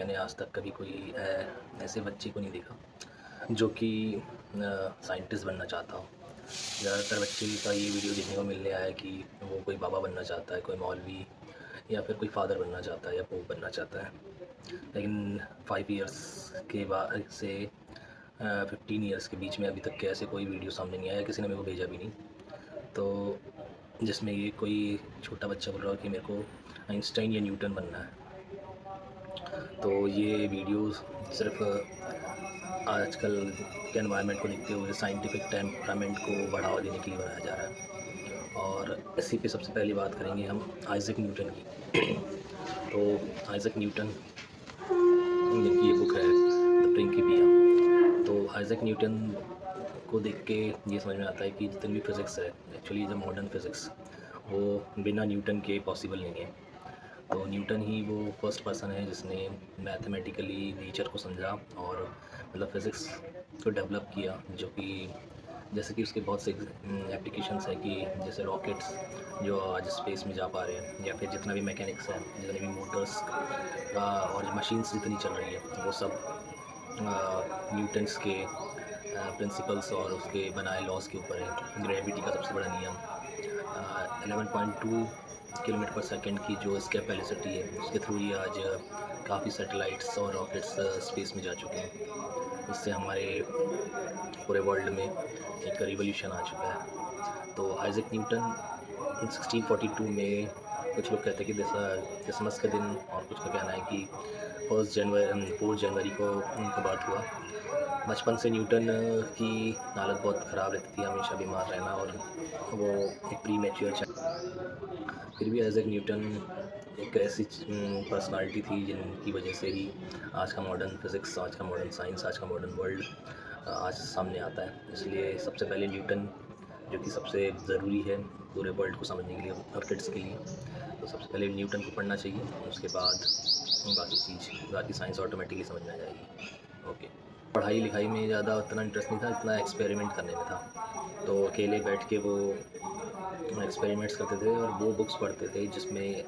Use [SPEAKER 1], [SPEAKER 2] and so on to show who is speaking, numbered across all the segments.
[SPEAKER 1] मैंने आज तक कभी कोई ऐसे बच्चे को नहीं देखा जो कि साइंटिस्ट बनना चाहता हो। ज़्यादातर बच्चे का ये वीडियो देखने को मिलने आया है कि वो कोई बाबा बनना चाहता है, कोई मौलवी या फिर कोई फ़ादर बनना चाहता है या पोप बनना चाहता है। लेकिन 5 इयर्स के बाद से 15 इयर्स के बीच में अभी तक के ऐसे कोई वीडियो सामने नहीं आया, किसी ने मेरे को भेजा भी नहीं। तो जिसमें ये कोई छोटा बच्चा बोल रहा हो कि मेरे को आइंस्टाइन या न्यूटन बनना है। तो ये वीडियोस सिर्फ़ आजकल के एनवायरनमेंट को देखते हुए साइंटिफिक टेम्परामेंट को बढ़ावा देने के लिए बनाया जा रहा है। और इसी पे सबसे पहली बात करेंगे हम आइज़ैक न्यूटन की। तो आइज़ैक न्यूटन जिनकी ये बुक है द प्रिंकिपिया। तो आइज़ैक न्यूटन को देख के ये समझ में आता है कि जितनी भी फिज़िक्स है, एक्चुअली जो मॉडर्न फिज़िक्स, वो बिना न्यूटन के पॉसिबल नहीं है। तो न्यूटन ही वो फर्स्ट पर्सन है जिसने मैथमेटिकली नेचर को समझा और मतलब फ़िज़िक्स को डेवलप किया, जो कि जैसे कि उसके बहुत से एप्लीकेशंस हैं कि जैसे रॉकेट्स जो आज स्पेस में जा पा रहे हैं, या फिर जितना भी मैकेनिक्स है, जितने भी मोटर्स का और मशीन्स जितनी चल रही है, वो सब न्यूटन्स के प्रिंसिपल्स और उसके बनाए लॉज के ऊपर है। ग्रेविटी का सबसे बड़ा नियम, 11.2 किलोमीटर पर सेकंड की जो स्केप वेलोसिटी है, उसके थ्रू ही आज काफ़ी सैटेलाइट्स और रॉकेट्स स्पेस में जा चुके हैं। इससे हमारे पूरे वर्ल्ड में एक रिवॉल्यूशन आ चुका है। तो आइज़ैक न्यूटन 1642 में, कुछ लोग कहते हैं कि क्रिसमस का दिन, और कुछ का कहना है कि 4 जनवरी को उनका बर्थ हुआ। बचपन से न्यूटन की हालत बहुत ख़राब रहती थी, हमेशा बीमार रहना, और वो एक प्री मैच्योर फिर भी आइज़ैक न्यूटन एक ऐसी पर्सनालिटी थी जिनकी वजह से ही आज का मॉडर्न फिज़िक्स, आज का मॉडर्न साइंस, आज का मॉडर्न वर्ल्ड आज सामने आता है। इसलिए सबसे पहले न्यूटन, जो कि सबसे ज़रूरी है पूरे वर्ल्ड को समझने के लिए और किड्स के लिए, तो सबसे पहले न्यूटन को पढ़ना चाहिए। उसके बाद बाकी साइंस ऑटोमेटिकली समझ में आ जाएगी। ओके। पढ़ाई लिखाई में ज़्यादा उतना इंटरेस्ट नहीं था, इतना एक्सपेरिमेंट करने में था। तो अकेले बैठ के वो एक्सपेरिमेंट्स करते थे और वो बुक्स पढ़ते थे जिसमें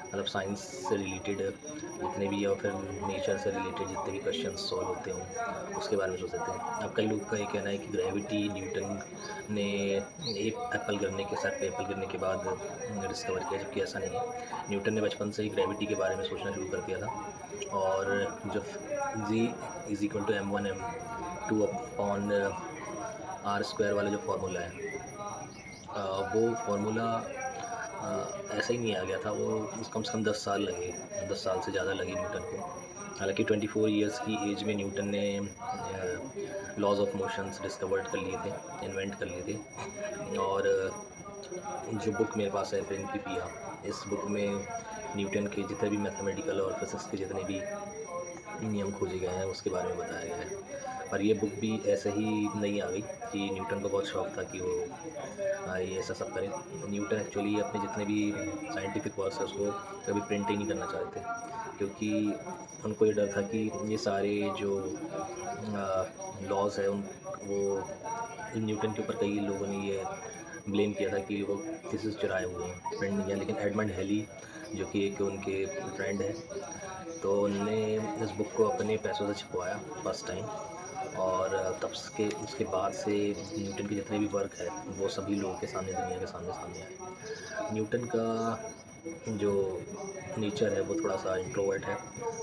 [SPEAKER 1] मतलब साइंस से रिलेटेड जितने भी, या फिर नेचर से रिलेटेड जितने भी क्वेश्चंस सॉल्व होते हों, उसके बारे में सोचते थे। अब कई लोगों का ये कहना है कि ग्रेविटी न्यूटन ने एक एप्पल गिरने के सर पे एप्पल गिरने के बाद डिस्कवर किया, जबकि ऐसा नहीं है। न्यूटन ने बचपन से ही ग्रेविटी के बारे में सोचना शुरू कर दिया था। और जो G = M1 M2 upon are square वाला जो फार्मूला है, वो फार्मूला ऐसे ही नहीं आ गया था। वो कम से कम 10 साल लगे, 10 साल से ज़्यादा लगे न्यूटन को। हालांकि 24 इयर्स की एज में न्यूटन ने लॉज ऑफ मोशंस डिस्कवर्ड कर लिए थे, इन्वेंट कर लिए थे। और जो बुक मेरे पास है प्रिंकिपिया, इस बुक में न्यूटन के जितने भी मैथमेटिकल और फिजिक्स के जितने भी नियम खोजे गए हैं उसके बारे में बताया गया है। पर ये बुक भी ऐसे ही नहीं आ गई कि न्यूटन को बहुत शौक़ था कि वो ये ऐसा सब करे। न्यूटन एक्चुअली अपने जितने भी साइंटिफिक वर्क्स है उसको कभी प्रिंट ही नहीं करना चाहते, क्योंकि उनको ये डर था कि ये सारे जो लॉज है उन वो न्यूटन के ऊपर कई लोगों ने ये ब्लेम किया था कि वो किसी से चुराए हुए हैं, प्रिंट नहीं है। लेकिन एडमंड हेली, जो कि एक उनके फ्रेंड है, तो उनने इस बुक को अपने पैसों से छपवाया फर्स्ट टाइम। और तब उसके उसके बाद से न्यूटन के जितने भी वर्क है वो सभी लोगों के सामने, दुनिया के सामने सामने आए। न्यूटन का जो नेचर है वो थोड़ा सा इंट्रोवर्ट है,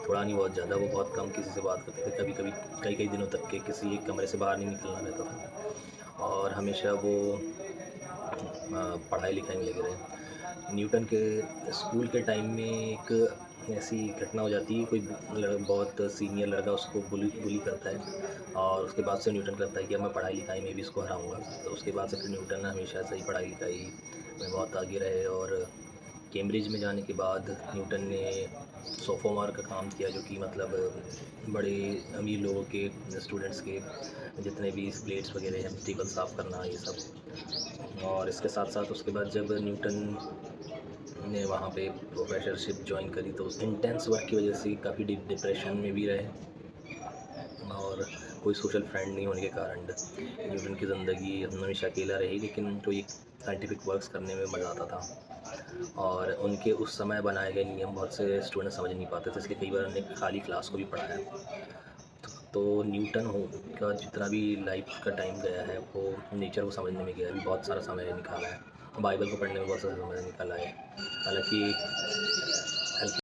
[SPEAKER 1] थोड़ा नहीं बहुत ज़्यादा। वो बहुत कम किसी से बात करते थे, कभी कभी कई कई दिनों तक के किसी एक कमरे से बाहर नहीं निकलना रहता था, और हमेशा वो पढ़ाई लिखाई में लगे रहे। न्यूटन के स्कूल के टाइम में एक ऐसी घटना हो जाती है, कोई बहुत सीनियर लड़का उसको बुली बुली करता है, और उसके बाद से न्यूटन करता है कि अब मैं पढ़ाई लिखाई में भी इसको हराऊंगा। तो उसके बाद से फिर न्यूटन हमेशा से ही पढ़ाई लिखाई में बहुत आगे रहे। और कैम्ब्रिज में जाने के बाद न्यूटन ने सोफोमोर का काम किया, जो कि मतलब बड़े अमीर लोगों के स्टूडेंट्स के जितने भी प्लेट्स वगैरह हैं, टेबल साफ़ करना, ये सब। और इसके साथ साथ उसके बाद जब न्यूटन ने वहाँ पे प्रोफेसरशिप ज्वाइन करी, तो उस इंटेंस वर्क की वजह से काफ़ी डिप्रेशन में भी रहे, और कोई सोशल फ्रेंड नहीं होने के कारण न्यूटन की ज़िंदगी हमेशा अकेला रही। लेकिन जो ये साइंटिफिक वर्क्स करने में मज़ा आता था। और उनके उस समय बनाए गए नियम बहुत से स्टूडेंट समझ नहीं पाते थे, इसलिए कई बार हमने खाली क्लास को भी पढ़ाया। तो न्यूटन हो का जितना भी लाइफ का टाइम गया है वो नेचर को समझने में गया है, अभी बहुत सारा समय निकाला है, बाइबल को पढ़ने में बहुत सारा समय निकाला है। हालाँकि